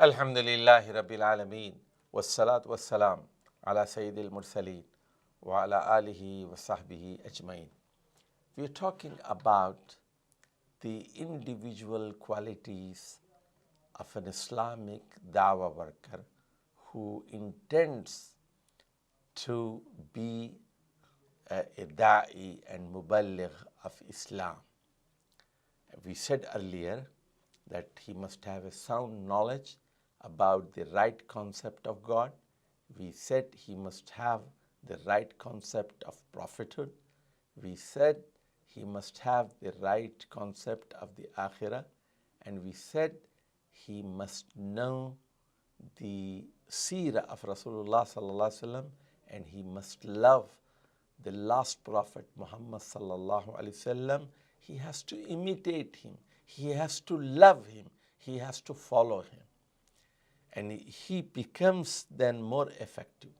Alhamdulillahi Rabbil Alameen. Wassalatu wassalam ala Sayyidil Mursaleen wa ala alihi wa sahbihi ajmain. We are talking about the individual qualities of an Islamic dawah worker who intends to be a da'i and muballigh of Islam. We said earlier that he must have a sound knowledge about the right concept of God. We said he must have the right concept of prophethood. We said he must have the right concept of the akhirah. And we said he must know the seerah of Rasulullah sallallahu alaihi wasallam, and he must love the last prophet Muhammad sallallahu alaihi wasallam. He has to imitate him. He has to love him. He has to follow him. And he becomes then more effective.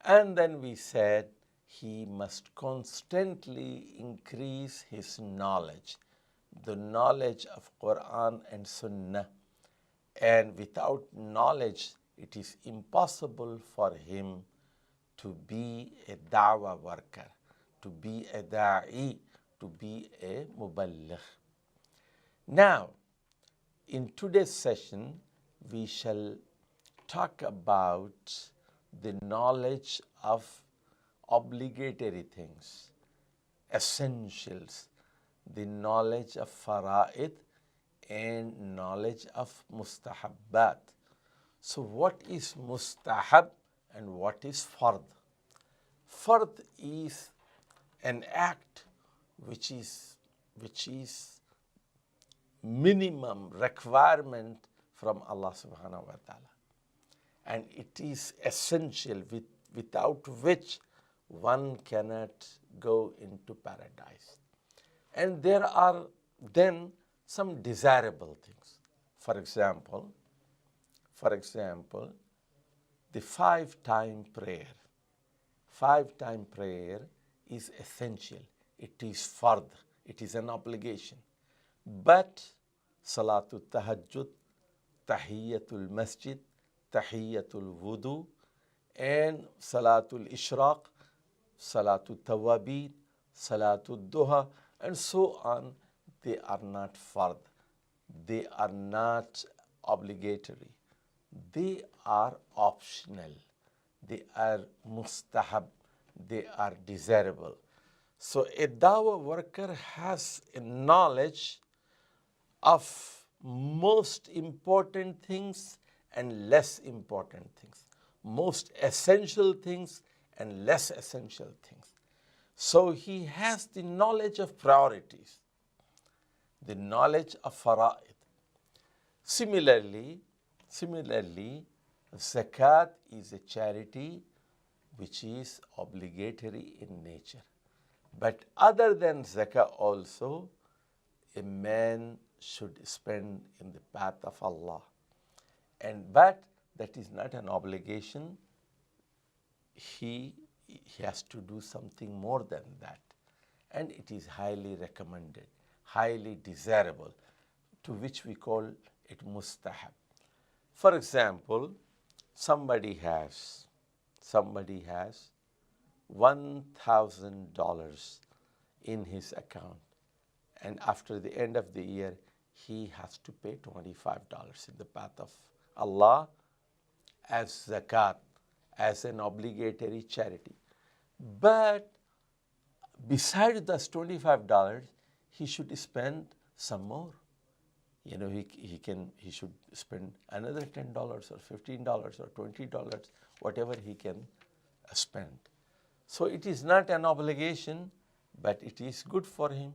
And then we said he must constantly increase his knowledge, the knowledge of Quran and Sunnah. And without knowledge, it is impossible for him to be a da'wah worker, to be a da'i, to be a muballigh. Now, in today's session, we shall talk about the knowledge of obligatory things, essentials, the knowledge of Fara'idh and knowledge of Muastahabat. So what is Mustahab and what is Fara'idh? Fara'idh is an act which is minimum requirement from Allah subhanahu wa ta'ala. And it is essential without which one cannot go into paradise. And there are then some desirable things. For example, the 5-time prayer. 5-time prayer is essential. It is fard. It is an obligation. But Salatul Tahajjud, Tahiyyatul Masjid, Tahiyyatul Wudu, and Salatul Ishraq, Salatul Tawabin, Salatul Duha, and so on, they are not fard. They are not obligatory. They are optional. They are mustahab. They are desirable. So a dawah worker has a knowledge of most important things and less important things, most essential things and less essential things. So he has the knowledge of priorities, the knowledge of fara'id. Similarly, zakat is a charity which is obligatory in nature. But other than zakah also, a man should spend in the path of Allah. But that is not an obligation. He has to do something more than that. And it is highly recommended, highly desirable, to which we call it mustahab. For example, somebody has $1,000 in his account, and after the end of the year, he has to pay $25 in the path of Allah as zakat, as an obligatory charity. But besides those $25, he should spend some more. You know, he should spend another $10 or $15 or $20, whatever he can spend. So it is not an obligation, but it is good for him,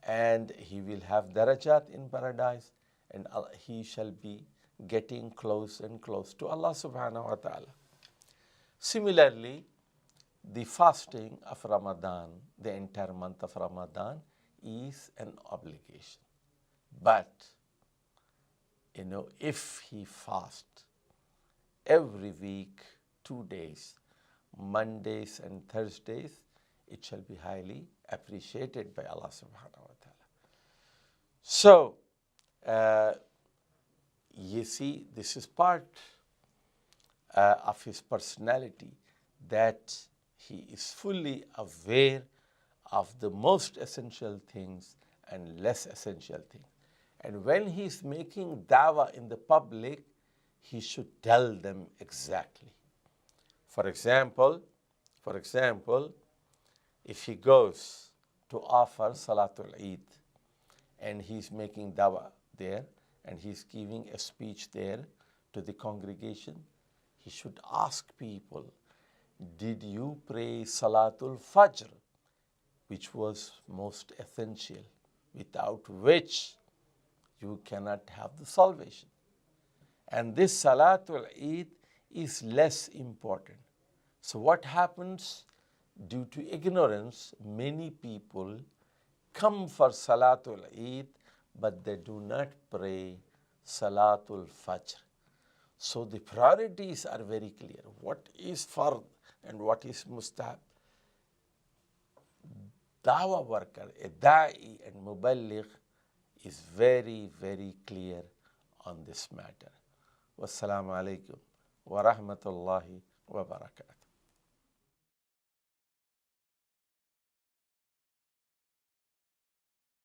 and he will have darajat in paradise, and he shall be getting close and close to Allah subhanahu wa ta'ala. Similarly, the fasting of Ramadan, the entire month of Ramadan, is an obligation. But, if he fasts every week 2 days, Mondays and Thursdays, it shall be highly appreciated by Allah subhanahu wa ta'ala. So, you see, this is part of his personality, that he is fully aware of the most essential things and less essential things. And when he is making dawah in the public, he should tell them exactly. For example, if he goes to offer Salatul Eid and he's making dawah there and he's giving a speech there to the congregation, he should ask people, did you pray Salatul Fajr, which was most essential, without which you cannot have the salvation? And this Salatul Eid is less important. So what happens? Due to ignorance, many people come for Salatul Eid, but they do not pray Salatul Fajr. So the priorities are very clear. What is Fara'idh and what is Mustahab? Dawah worker, a da'i and muballigh is very, very clear on this matter. Wassalamu alaikum wa rahmatullahi wa barakatuh.